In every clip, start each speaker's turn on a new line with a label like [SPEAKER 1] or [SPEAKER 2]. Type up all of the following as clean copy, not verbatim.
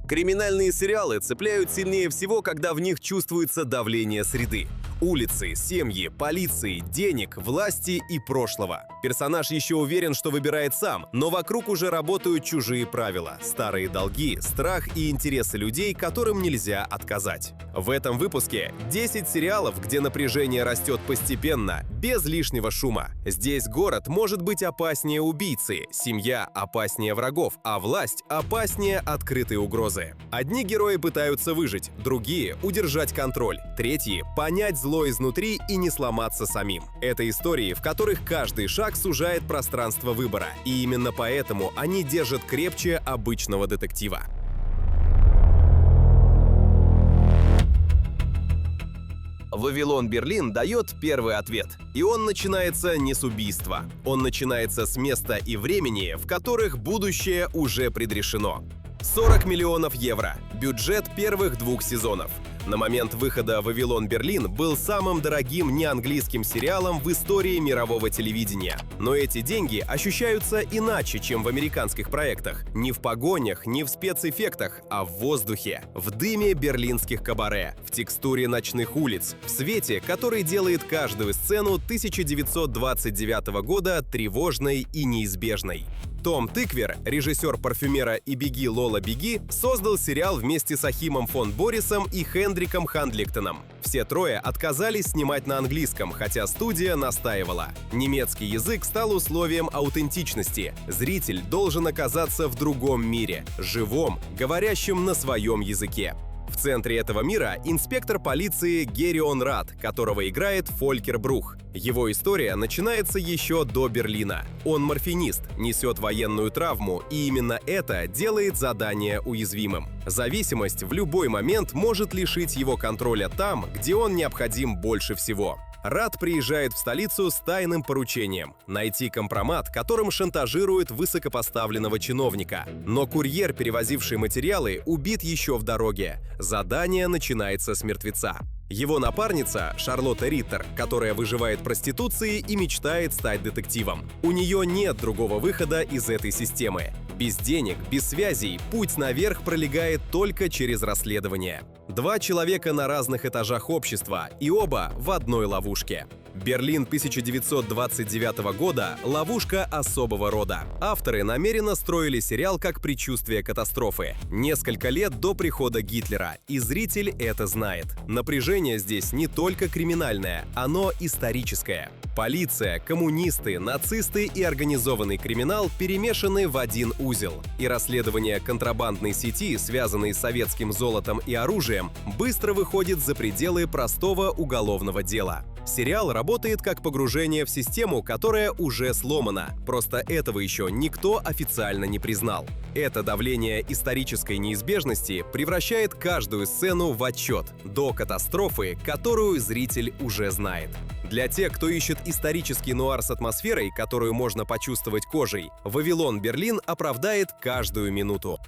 [SPEAKER 1] Криминальные сериалы цепляют сильнее всего, когда в них чувствуется давление среды. Улицы, семьи, полиции, денег, власти и прошлого. Персонаж еще уверен, что выбирает сам, но вокруг уже работают чужие правила, старые долги, страх и интересы людей, которым нельзя отказать. В этом выпуске 10 сериалов, где напряжение растет постепенно, без лишнего шума. Здесь город может быть опаснее убийцы, семья опаснее врагов, а власть опаснее открытой угрозы. Одни герои пытаются выжить, другие — удержать контроль, третьи — понять зло изнутри и не сломаться самим. Это истории, в которых каждый шаг сужает пространство выбора, и именно поэтому они держат крепче обычного детектива. «Вавилон Берлин» дает первый ответ. И он начинается не с убийства. Он начинается с места и времени, в которых будущее уже предрешено. 40 миллионов евро. Бюджет первых 2 сезонов. На момент выхода «Вавилон Берлин» был самым дорогим неанглийским сериалом в истории мирового телевидения. Но эти деньги ощущаются иначе, чем в американских проектах. Не в погонях, не в спецэффектах, а в воздухе, в дыме берлинских кабаре, в текстуре ночных улиц, в свете, который делает каждую сцену 1929 года тревожной и неизбежной. Том Тыквер, режиссер «Парфюмера» и «Беги, Лола, беги», создал сериал вместе с Ахимом фон Борисом и Хендриком Хандликтоном. Все трое отказались снимать на английском, хотя студия настаивала. Немецкий язык стал условием аутентичности. Зритель должен оказаться в другом мире, живом, говорящем на своем языке. В центре этого мира инспектор полиции Герион Рад, которого играет Фолькер Брух. Его история начинается еще до Берлина. Он морфинист, несет военную травму, и именно это делает задание уязвимым. Зависимость в любой момент может лишить его контроля там, где он необходим больше всего. Рад приезжает в столицу с тайным поручением – найти компромат, которым шантажирует высокопоставленного чиновника. Но курьер, перевозивший материалы, убит еще в дороге. Задание начинается с мертвеца. Его напарница – Шарлотта Риттер, которая выживает проституцией и мечтает стать детективом. У нее нет другого выхода из этой системы. Без денег, без связей, путь наверх пролегает только через расследование. 2 человека на разных этажах общества, и оба в одной ловушке. Берлин 1929 года – ловушка особого рода. Авторы намеренно строили сериал как предчувствие катастрофы. Несколько лет до прихода Гитлера, и зритель это знает. Напряжение здесь не только криминальное, оно историческое. Полиция, коммунисты, нацисты и организованный криминал перемешаны в один узел. И расследование контрабандной сети, связанной с советским золотом и оружием, быстро выходит за пределы простого уголовного дела. Сериал работает как погружение в систему, которая уже сломана. Просто этого еще никто официально не признал. Это давление исторической неизбежности превращает каждую сцену в отчет до катастрофы, которую зритель уже знает. Для тех, кто ищет исторический нуар с атмосферой, которую можно почувствовать кожей, «Вавилон Берлин» оправдает каждую минуту.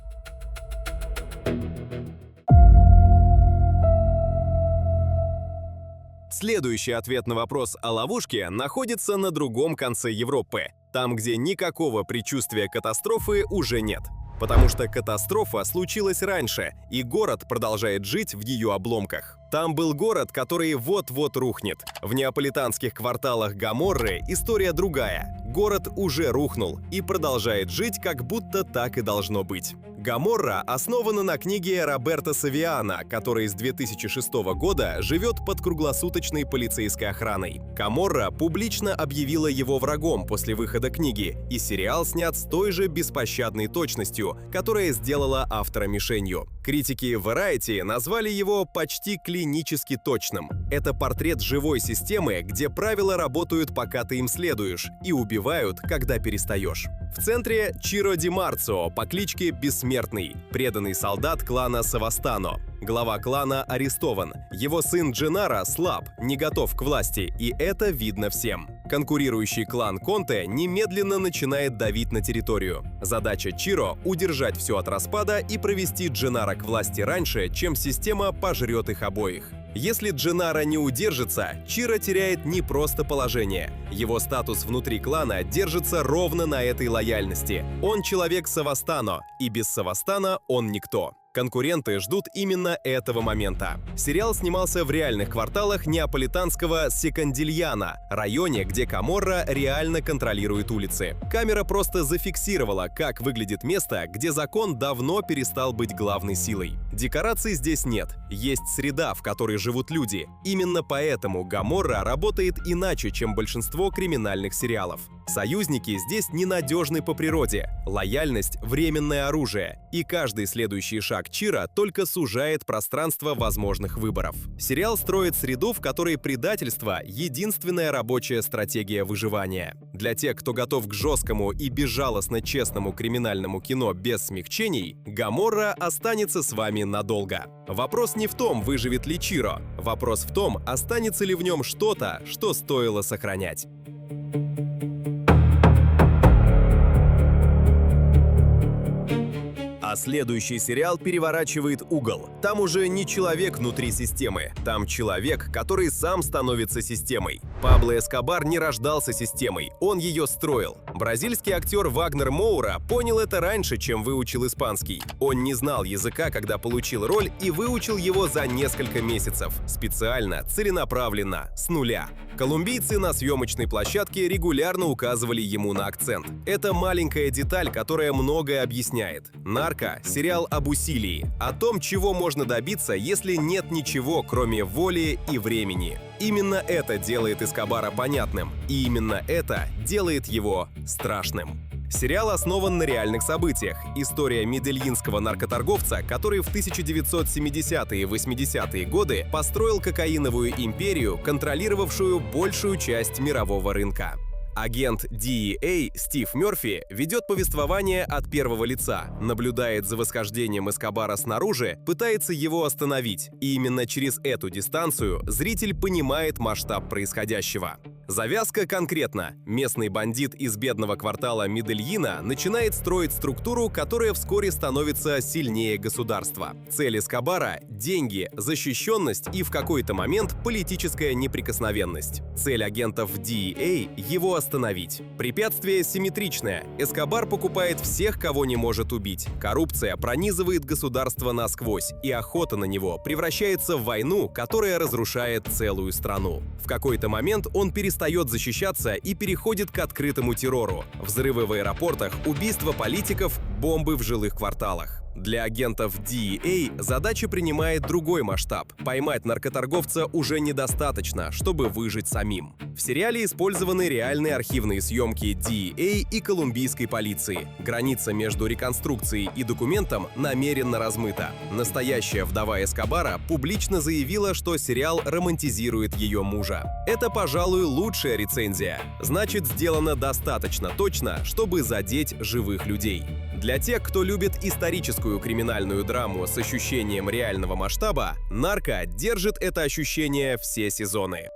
[SPEAKER 1] Следующий ответ на вопрос о ловушке находится на другом конце Европы, там, где никакого предчувствия катастрофы уже нет. Потому что катастрофа случилась раньше, и город продолжает жить в ее обломках. Там был город, который вот-вот рухнет. В неаполитанских кварталах Гоморры история другая. Город уже рухнул и продолжает жить, как будто так и должно быть. Гоморра основана на книге Роберто Савиано, который с 2006 года живет под круглосуточной полицейской охраной. Гоморра публично объявила его врагом после выхода книги, и сериал снят с той же беспощадной точностью, которая сделала автора мишенью. Критики Variety назвали его почти клинически точным. Это портрет живой системы, где правила работают, пока ты им следуешь, и убивают, когда перестаешь. В центре Чиро Ди Марцио по кличке Бессмертный, преданный солдат клана Савастано. Глава клана арестован. Его сын Дженаро слаб, не готов к власти, и это видно всем. Конкурирующий клан Конте немедленно начинает давить на территорию. Задача Чиро – удержать все от распада и провести Дженаро к власти раньше, чем система пожрет их обоих. Если Дженаро не удержится, Чиро теряет не просто положение. Его статус внутри клана держится ровно на этой лояльности. Он человек Савастано, и без Савастано он никто. Конкуренты ждут именно этого момента. Сериал снимался в реальных кварталах неаполитанского Секондильяно, районе, где Каморра реально контролирует улицы. Камера просто зафиксировала, как выглядит место, где закон давно перестал быть главной силой. Декораций здесь нет, есть среда, в которой живут люди. Именно поэтому Гоморра работает иначе, чем большинство криминальных сериалов. Союзники здесь ненадежны по природе, лояльность – временное оружие, и каждый следующий шаг Чира только сужает пространство возможных выборов. Сериал строит среду, в которой предательство – единственная рабочая стратегия выживания. Для тех, кто готов к жесткому и безжалостно честному криминальному кино без смягчений, Гоморра останется с вами надолго. Вопрос не в том, выживет ли Чиро, вопрос в том, останется ли в нем что-то, что стоило сохранять. А следующий сериал переворачивает угол. Там уже не человек внутри системы, там человек, который сам становится системой. Пабло Эскобар не рождался системой, он ее строил. Бразильский актер Вагнер Моура понял это раньше, чем выучил испанский. Он не знал языка, когда получил роль, и выучил его за несколько месяцев. Специально, целенаправленно, с нуля. Колумбийцы на съемочной площадке регулярно указывали ему на акцент. Это маленькая деталь, которая многое объясняет. «Нарко» — сериал об усилии, о том, чего можно добиться, если нет ничего, кроме воли и времени. Именно это делает Эскобара понятным, и именно это делает его страшным. Сериал основан на реальных событиях. История медельинского наркоторговца, который в 1970-е и 80-е годы построил кокаиновую империю, контролировавшую большую часть мирового рынка. Агент DEA Стив Мёрфи ведет повествование от первого лица, наблюдает за восхождением Эскобара снаружи, пытается его остановить, и именно через эту дистанцию зритель понимает масштаб происходящего. Завязка конкретна. Местный бандит из бедного квартала Медельина начинает строить структуру, которая вскоре становится сильнее государства. Цель Эскобара – деньги, защищенность и в какой-то момент политическая неприкосновенность. Цель агентов DEA – его остановить. Препятствие симметричное. Эскобар покупает всех, кого не может убить. Коррупция пронизывает государство насквозь, и охота на него превращается в войну, которая разрушает целую страну. В какой-то момент он перестает защищаться и переходит к открытому террору. Взрывы в аэропортах, убийства политиков, бомбы в жилых кварталах. Для агентов DEA задача принимает другой масштаб. Поймать наркоторговца уже недостаточно, чтобы выжить самим. В сериале использованы реальные архивные съемки DEA и колумбийской полиции. Граница между реконструкцией и документом намеренно размыта. Настоящая вдова Эскобара публично заявила, что сериал романтизирует ее мужа. Это, пожалуй, лучшая рецензия. Значит, сделано достаточно точно, чтобы задеть живых людей. Для тех, кто любит историческую криминальную драму с ощущением реального масштаба, «Нарко» держит это ощущение все сезоны.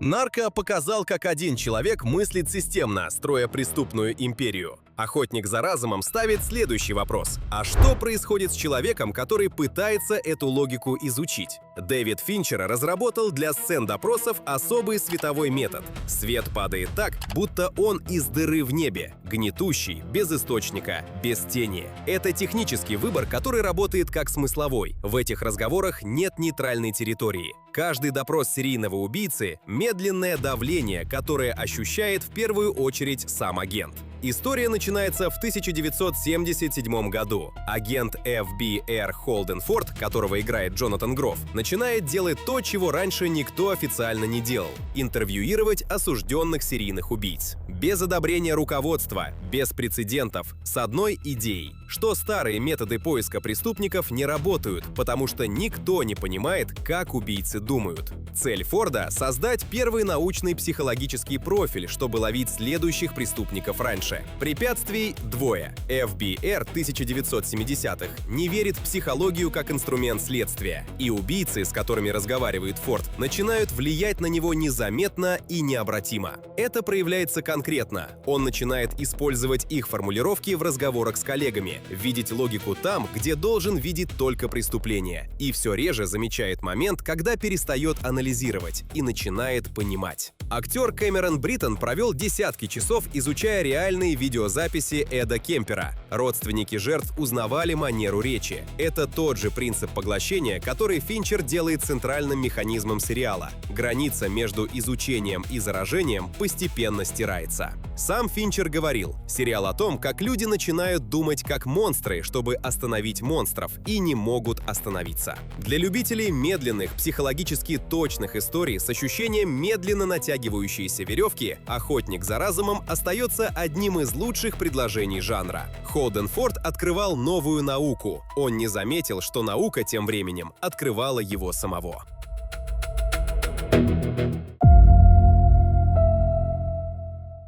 [SPEAKER 1] «Нарко» показал, как один человек мыслит системно, строя преступную империю. Охотник за разумом ставит следующий вопрос. А что происходит с человеком, который пытается эту логику изучить? Дэвид Финчер разработал для сцен допросов особый световой метод. Свет падает так, будто он из дыры в небе. Гнетущий, без источника, без тени. Это технический выбор, который работает как смысловой. В этих разговорах нет нейтральной территории. Каждый допрос серийного убийцы – медленное давление, которое ощущает в первую очередь сам агент. История начинается в 1977 году. Агент FBI Холден Форд, которого играет Джонатан Гроф, начинает делать то, чего раньше никто официально не делал – интервьюировать осужденных серийных убийц. Без одобрения руководства, без прецедентов, с одной идеей, что старые методы поиска преступников не работают, потому что никто не понимает, как убийцы думают. Цель Форда – создать первый научный психологический профиль, чтобы ловить следующих преступников раньше. Препятствий двое. FBR 1970-х не верит в психологию как инструмент следствия, и убийцы, с которыми разговаривает Форд, начинают влиять на него незаметно и необратимо. Это проявляется конкретно. Он начинает использовать их формулировки в разговорах с коллегами, видеть логику там, где должен видеть только преступление, и все реже замечает момент, когда перестает анализировать и начинает понимать. Актер Кэмерон Бриттон провел десятки часов, изучая реальные видеозаписи Эда Кемпера. Родственники жертв узнавали манеру речи. Это тот же принцип поглощения, который Финчер делает центральным механизмом сериала. Граница между изучением и заражением постепенно стирается. Сам Финчер говорил, сериал о том, как люди начинают думать как монстры, чтобы остановить монстров, и не могут остановиться. Для любителей медленных, психологически точных историй с ощущением медленно натягивающейся веревки, «Охотник за разумом» остается одним из лучших предложений жанра. Холден Форд открывал новую науку. Он не заметил, что наука тем временем открывала его самого.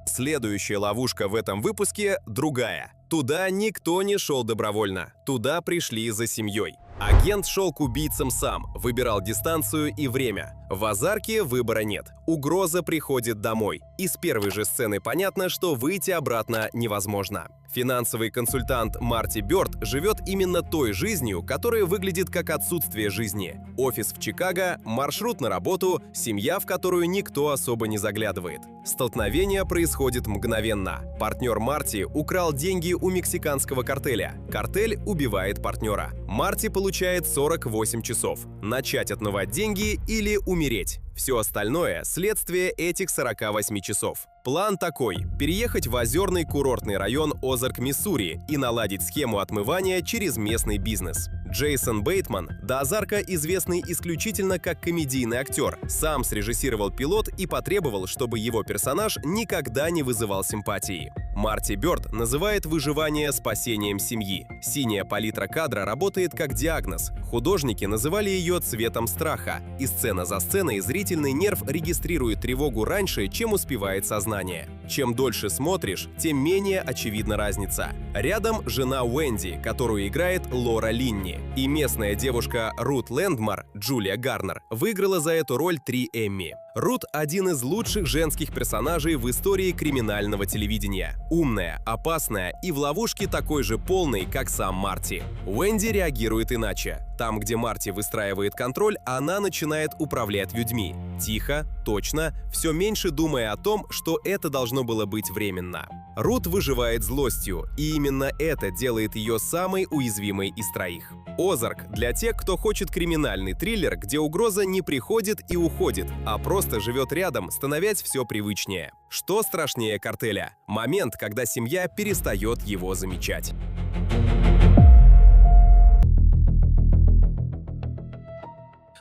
[SPEAKER 1] Следующая ловушка в этом выпуске другая. Туда никто не шел добровольно. Туда пришли за семьей. Агент шел к убийцам сам, выбирал дистанцию и время. В «Озарке» выбора нет. Угроза приходит домой. И с первой же сцены понятно, что выйти обратно невозможно. Финансовый консультант Марти Бёрд живет именно той жизнью, которая выглядит как отсутствие жизни. Офис в Чикаго, маршрут на работу, семья, в которую никто особо не заглядывает. Столкновение происходит мгновенно. Партнер Марти украл деньги у мексиканского картеля. Картель убивает партнера. Марти получает 48 часов. Начать отмывать деньги или умереть. Все остальное – следствие этих 48 часов. План такой – переехать в озерный курортный район Озарк, Миссури и наладить схему отмывания через местный бизнес. Джейсон Бейтман, до «Озарка» известный исключительно как комедийный актер, сам срежиссировал пилот и потребовал, чтобы его персонаж никогда не вызывал симпатии. Марти Бёрд называет выживание спасением семьи. Синяя палитра кадра работает как диагноз. Художники называли ее цветом страха. И сцена за сценой зрительный нерв регистрирует тревогу раньше, чем успевает сознание. Чем дольше смотришь, тем менее очевидна разница. Рядом жена Уэнди, которую играет Лора Линни. И местная девушка Рут Лэндмар, Джулия Гарнер, выиграла за эту роль 3 Эмми. Рут – один из лучших женских персонажей в истории криминального телевидения. Умная, опасная и в ловушке такой же полной, как сам Марти. Уэнди реагирует иначе. Там, где Марти выстраивает контроль, она начинает управлять людьми. Тихо, точно, все меньше думая о том, что это должно было быть временно. Рут выживает злостью, и именно это делает ее самой уязвимой из троих. «Озарк» для тех, кто хочет криминальный триллер, где угроза не приходит и уходит, а просто живет рядом, становясь все привычнее. Что страшнее картеля? Момент, когда семья перестает его замечать.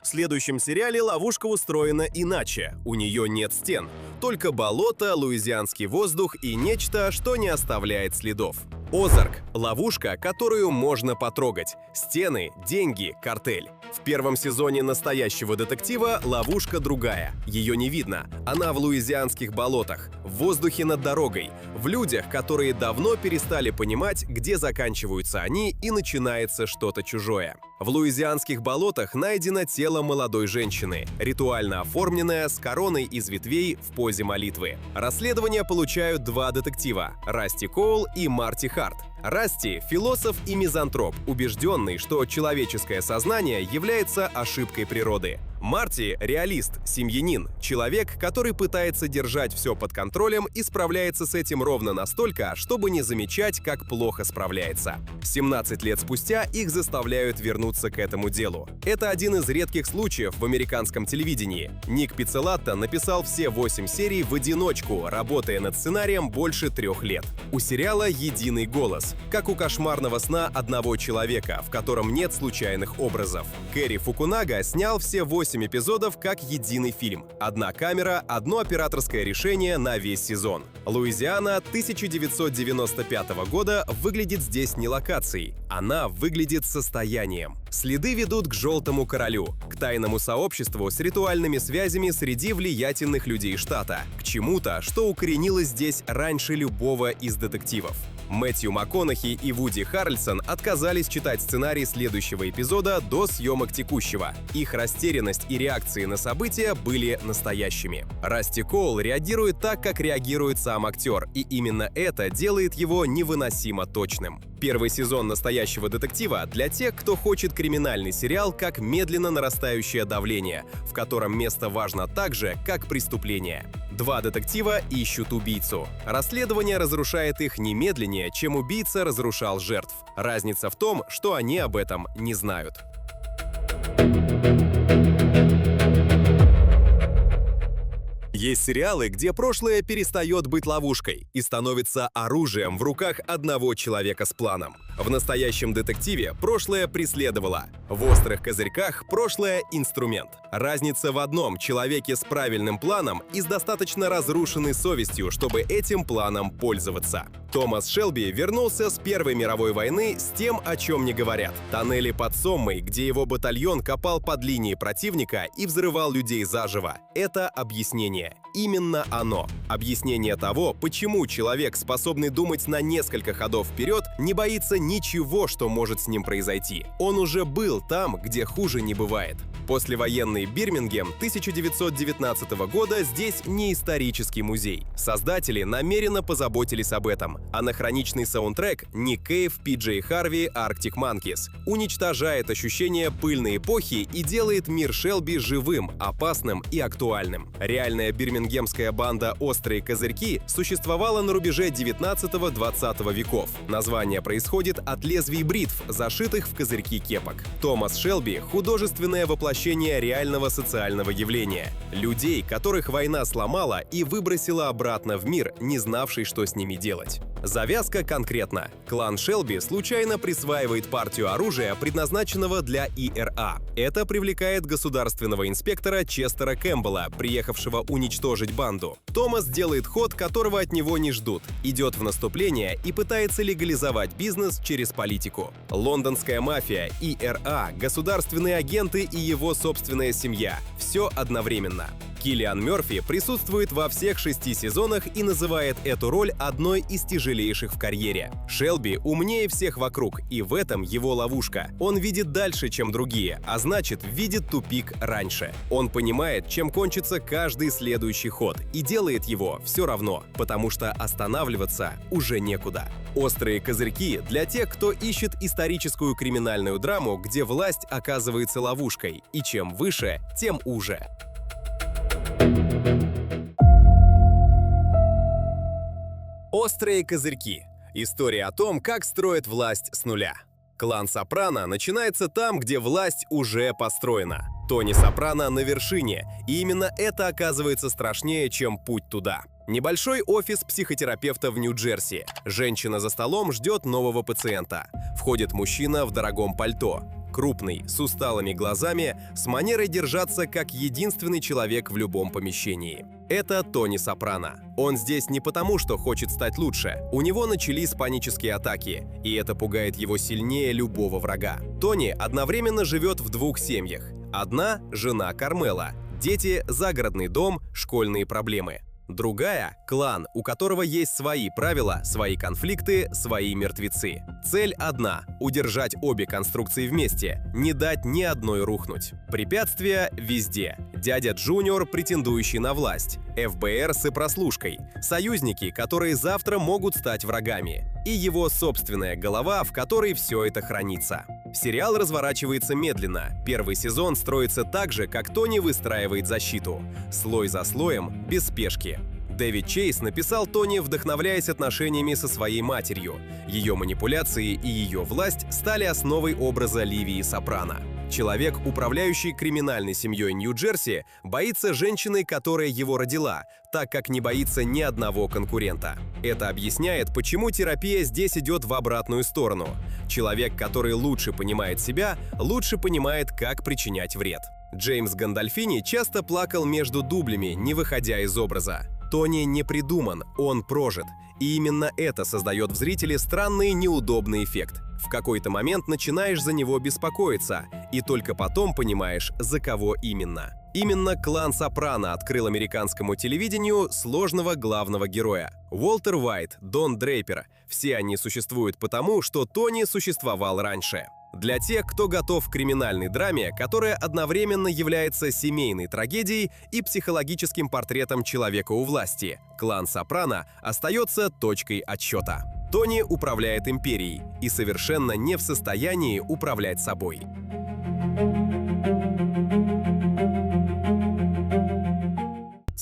[SPEAKER 1] В следующем сериале ловушка устроена иначе. У нее нет стен. Только болото, луизианский воздух и нечто, что не оставляет следов. «Озарк» — ловушка, которую можно потрогать. Стены, деньги, картель. В первом сезоне «Настоящего детектива» ловушка другая. Ее не видно. Она в луизианских болотах, в воздухе над дорогой, в людях, которые давно перестали понимать, где заканчиваются они и начинается что-то чужое. В луизианских болотах найдено тело молодой женщины, ритуально оформленное, с короной из ветвей в позе молитвы. Расследование получают 2 детектива – Расти Коул и Марти Харт. Расти – философ и мизантроп, убежденный, что человеческое сознание является ошибкой природы. Марти – реалист, семьянин, человек, который пытается держать все под контролем и справляется с этим ровно настолько, чтобы не замечать, как плохо справляется. 17 лет спустя их заставляют вернуться к этому делу. Это один из редких случаев в американском телевидении. Ник Пиццолатто написал все 8 серий в одиночку, работая над сценарием больше 3 лет. У сериала единый голос, как у кошмарного сна одного человека, в котором нет случайных образов. Кэри Фукунага снял все 8 эпизодов как единый фильм. Одна камера, одно операторское решение на весь сезон. Луизиана 1995 года выглядит здесь не локацией. Она выглядит состоянием. Следы ведут к Желтому Королю, к тайному сообществу с ритуальными связями среди влиятельных людей штата, к чему-то, что укоренилось здесь раньше любого из детективов. Мэтью МакКонахи и Вуди Харрельсон отказались читать сценарий следующего эпизода до съемок текущего. Их растерянность и реакции на события были настоящими. Расти Коул реагирует так, как реагирует сам актер, и именно это делает его невыносимо точным. Первый сезон «Настоящего детектива» для тех, кто хочет криминальный сериал как медленно нарастающее давление, в котором место важно так же, как преступление. Два детектива ищут убийцу. Расследование разрушает их не медленнее, чем убийца разрушал жертв. Разница в том, что они об этом не знают. Есть сериалы, где прошлое перестает быть ловушкой и становится оружием в руках одного человека с планом. В настоящем детективе прошлое преследовало. В «Острых козырьках» прошлое – инструмент. Разница в одном – человеке с правильным планом и с достаточно разрушенной совестью, чтобы этим планом пользоваться. Томас Шелби вернулся с Первой мировой войны с тем, о чем не говорят. Тоннели под Соммой, где его батальон копал под линией противника и взрывал людей заживо. Это объяснение. Именно оно. Объяснение того, почему человек, способный думать на несколько ходов вперед, не боится ничего, что может с ним произойти. Он уже был там, где хуже не бывает. Послевоенный Бирмингем 1919 года здесь не исторический музей. Создатели намеренно позаботились об этом. Анахроничный саундтрек Ник Кейв, Пи-Джей Харви, Arctic Monkeys уничтожает ощущение пыльной эпохи и делает мир Шелби живым, опасным и актуальным. Реальная бирмингемская банда «Острые козырьки» существовала на рубеже 19-20 веков. Название происходит от лезвий бритв, зашитых в козырьки кепок. Томас Шелби — художественное воплощение реального социального явления. Людей, которых война сломала и выбросила обратно в мир, не знавший, что с ними делать. Завязка конкретна. Клан Шелби случайно присваивает партию оружия, предназначенного для ИРА. Это привлекает государственного инспектора Честера Кэмпбелла, приехавшего уничтожить банду. Томас делает ход, которого от него не ждут, идет в наступление и пытается легализовать бизнес через политику. Лондонская мафия, ИРА, государственные агенты и его собственная семья – все одновременно. Киллиан Мёрфи присутствует во всех 6 сезонах и называет эту роль одной из тяжелейших в карьере. Шелби умнее всех вокруг, и в этом его ловушка. Он видит дальше, чем другие, а значит, видит тупик раньше. Он понимает, чем кончится каждый следующий ход, и делает его все равно, потому что останавливаться уже некуда. «Острые козырьки» для тех, кто ищет историческую криминальную драму, где власть оказывается ловушкой, и чем выше, тем уже. «Острые козырьки» — история о том, как строят власть с нуля. Клан Сопрано начинается там, где власть уже построена. Тони Сопрано на вершине, и именно это оказывается страшнее, чем путь туда. Небольшой офис психотерапевта в Нью-Джерси. Женщина за столом ждет нового пациента. Входит мужчина в дорогом пальто. Крупный, с усталыми глазами, с манерой держаться как единственный человек в любом помещении. Это Тони Сопрано. Он здесь не потому, что хочет стать лучше. У него начались панические атаки, и это пугает его сильнее любого врага. Тони одновременно живет в 2 семьях. Одна – жена Кармела, дети – загородный дом, школьные проблемы. Другая – клан, у которого есть свои правила, свои конфликты, свои мертвецы. Цель одна – удержать обе конструкции вместе, не дать ни одной рухнуть. Препятствия везде. Дядя Джуниор, претендующий на власть. ФБР с прослушкой. Союзники, которые завтра могут стать врагами. И его собственная голова, в которой все это хранится. Сериал разворачивается медленно. Первый сезон строится так же, как Тони выстраивает защиту. Слой за слоем, без спешки. Дэвид Чейз написал Тони, вдохновляясь отношениями со своей матерью. Ее манипуляции и ее власть стали основой образа Ливии Сопрано. Человек, управляющий криминальной семьей Нью-Джерси, боится женщины, которая его родила, так как не боится ни одного конкурента. Это объясняет, почему терапия здесь идет в обратную сторону. Человек, который лучше понимает себя, лучше понимает, как причинять вред. Джеймс Гандольфини часто плакал между дублями, не выходя из образа. Тони не придуман, он прожит. И именно это создает в зрителе странный неудобный эффект. В какой-то момент начинаешь за него беспокоиться, и только потом понимаешь, за кого именно. Именно клан Сопрано открыл американскому телевидению сложного главного героя. Уолтер Уайт, Дон Дрейпер – все они существуют потому, что Тони существовал раньше. Для тех, кто готов к криминальной драме, которая одновременно является семейной трагедией и психологическим портретом человека у власти, клан Сопрано остается точкой отсчета. Тони управляет империей и совершенно не в состоянии управлять собой.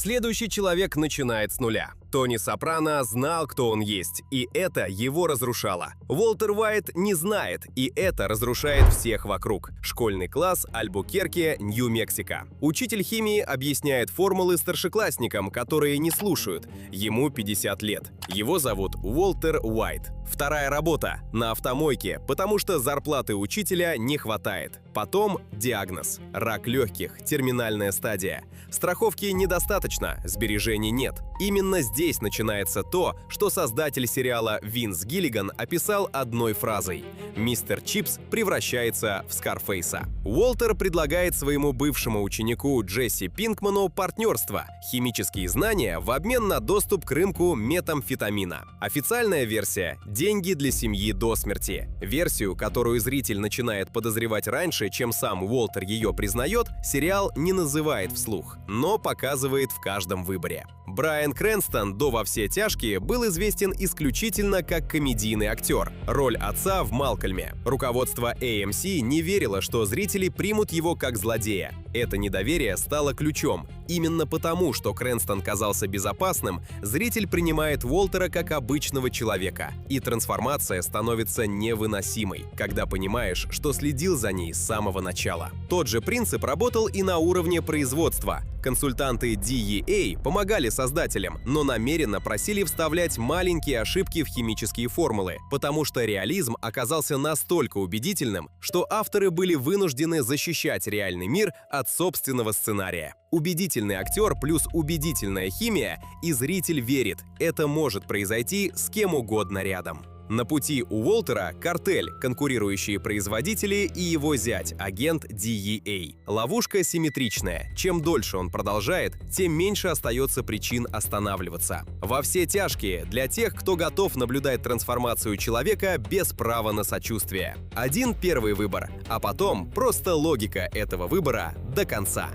[SPEAKER 1] Следующий человек начинает с нуля. Тони Сопрано знал, кто он есть, и это его разрушало. Уолтер Уайт не знает, и это разрушает всех вокруг. Школьный класс, Альбукерке, Нью-Мексико. Учитель химии объясняет формулы старшеклассникам, которые не слушают. Ему 50 лет. Его зовут Уолтер Уайт. Вторая работа – на автомойке, потому что зарплаты учителя не хватает. Потом диагноз – рак легких, терминальная стадия. Страховки недостаточно, сбережений нет. Именно здесь начинается то, что создатель сериала Винс Гиллиган описал одной фразой: «Мистер Чипс превращается в Скарфейса». Уолтер предлагает своему бывшему ученику Джесси Пинкману партнерство – химические знания в обмен на доступ к рынку метамфетамина. Официальная версия – деньги для семьи до смерти. Версию, которую зритель начинает подозревать раньше, чем сам Уолтер ее признает, сериал не называет вслух, но показывает в каждом выборе. Брайан Крэнстон до «Во все тяжкие» был известен исключительно как комедийный актер. Роль отца в «Малкольме». Руководство AMC не верило, что зрители примут его как злодея. Это недоверие стало ключом. Именно потому, что Крэнстон казался безопасным, зритель принимает Уолтера как обычного человека, и трансформация становится невыносимой, когда понимаешь, что следил за ней с самого начала. Тот же принцип работал и на уровне производства. Консультанты DEA помогали создателям, но намеренно просили вставлять маленькие ошибки в химические формулы, потому что реализм оказался настолько убедительным, что авторы были вынуждены защищать реальный мир от собственного сценария. Убедительный актер плюс убедительная химия, и зритель верит, это может произойти с кем угодно рядом. На пути у Уолтера картель, конкурирующие производители и его зять, агент DEA. Ловушка симметричная. Чем дольше он продолжает, тем меньше остается причин останавливаться. «Во все тяжкие» для тех, кто готов наблюдать трансформацию человека без права на сочувствие. Один первый выбор, а потом просто логика этого выбора до конца.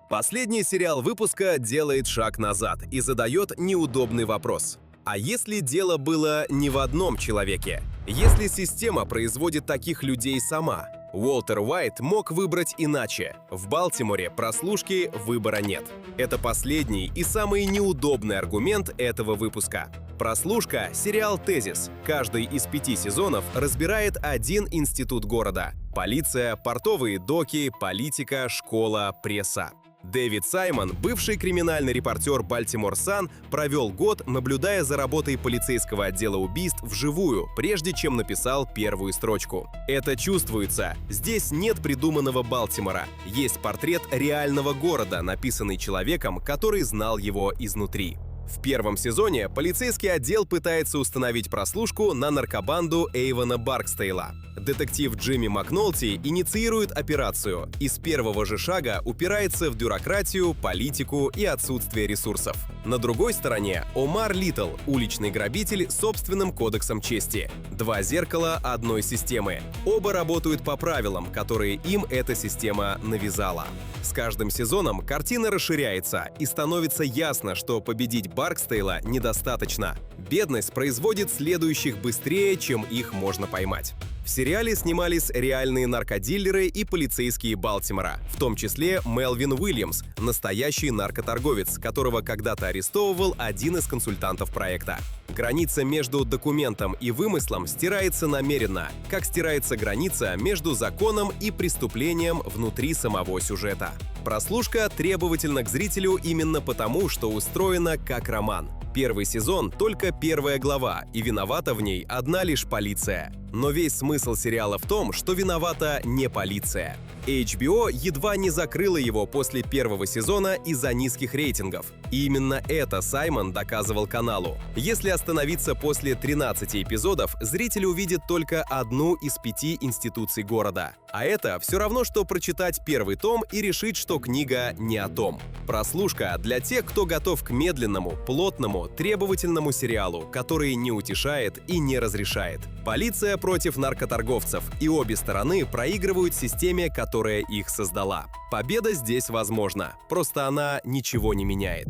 [SPEAKER 1] Последний сериал выпуска делает шаг назад и задает неудобный вопрос. А если дело было не в одном человеке? Если система производит таких людей сама? Уолтер Уайт мог выбрать иначе. В Балтиморе прослушки выбора нет. Это последний и самый неудобный аргумент этого выпуска. «Прослушка» — сериал «Тезис». Каждый из 5 сезонов разбирает один институт города. Полиция, портовые доки, политика, школа, пресса. Дэвид Саймон, бывший криминальный репортер Baltimore Sun, провел год, наблюдая за работой полицейского отдела убийств вживую, прежде чем написал первую строчку. Это чувствуется. Здесь нет придуманного Балтимора. Есть портрет реального города, написанный человеком, который знал его изнутри. В первом сезоне полицейский отдел пытается установить прослушку на наркобанду Эйвона Баркстейла. Детектив Джимми Макнолти инициирует операцию и с первого же шага упирается в бюрократию, политику и отсутствие ресурсов. На другой стороне Омар Литтл, уличный грабитель с собственным кодексом чести. Два зеркала одной системы. Оба работают по правилам, которые им эта система навязала. С каждым сезоном картина расширяется, и становится ясно, что победить Баркстейла недостаточно. Бедность производит следующих быстрее, чем их можно поймать. В сериале снимались реальные наркодилеры и полицейские Балтимора, в том числе Мелвин Уильямс, настоящий наркоторговец, которого когда-то арестовывал один из консультантов проекта. Граница между документом и вымыслом стирается намеренно, как стирается граница между законом и преступлением внутри самого сюжета. Прослушка требовательна к зрителю именно потому, что устроена как роман. Первый сезон — только первая глава, и виновата в ней одна лишь полиция. Но весь смысл сериала в том, что виновата не полиция. HBO едва не закрыла его после первого сезона из-за низких рейтингов. И именно это Саймон доказывал каналу. Если остановиться после 13 эпизодов, зритель увидит только одну из 5 институций города. А это все равно, что прочитать первый том и решить, что книга не о том. Прослушка для тех, кто готов к медленному, плотному, требовательному сериалу, который не утешает и не разрешает. Полиция против наркоторговцев, и обе стороны проигрывают системе, которая их создала. Победа здесь возможна, просто она ничего не меняет.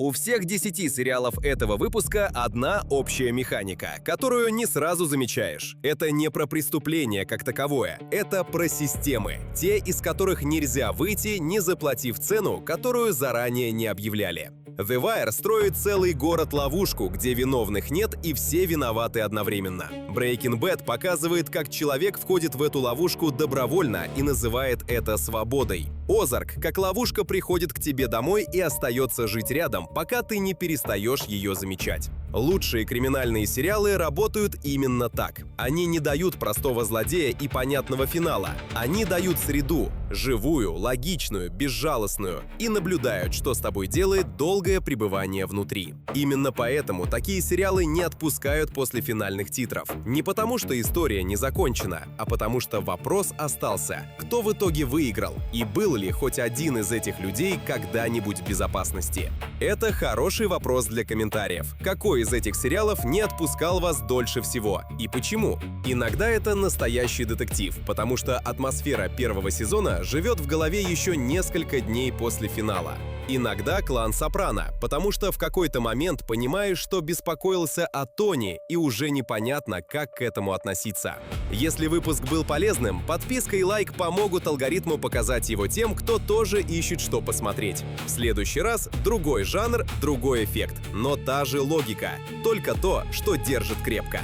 [SPEAKER 1] У всех 10 сериалов этого выпуска одна общая механика, которую не сразу замечаешь. Это не про преступление как таковое, это про системы, те, из которых нельзя выйти, не заплатив цену, которую заранее не объявляли. The Wire строит целый город-ловушку, где виновных нет и все виноваты одновременно. Breaking Bad показывает, как человек входит в эту ловушку добровольно и называет это свободой. Озарк, как ловушка, приходит к тебе домой и остается жить рядом, пока ты не перестаешь ее замечать. Лучшие криминальные сериалы работают именно так. Они не дают простого злодея и понятного финала. Они дают среду, живую, логичную, безжалостную, и наблюдают, что с тобой делает долгое пребывание внутри. Именно поэтому такие сериалы не отпускают после финальных титров. Не потому, что история не закончена, а потому что вопрос остался: кто в итоге выиграл и был ли хоть один из этих людей когда-нибудь в безопасности? Это хороший вопрос для комментариев. Какой из этих сериалов не отпускал вас дольше всего и почему? Иногда это настоящий детектив, потому что атмосфера первого сезона живет в голове еще несколько дней после финала. Иногда «Клан Сопрано», потому что в какой-то момент понимаешь, что беспокоился о Тони, и уже непонятно, как к этому относиться. Если выпуск был полезным, подписка и лайк помогут алгоритму показать его тем, кто тоже ищет, что посмотреть. В следующий раз другой жанр, другой эффект, но та же логика, только то, что держит крепко.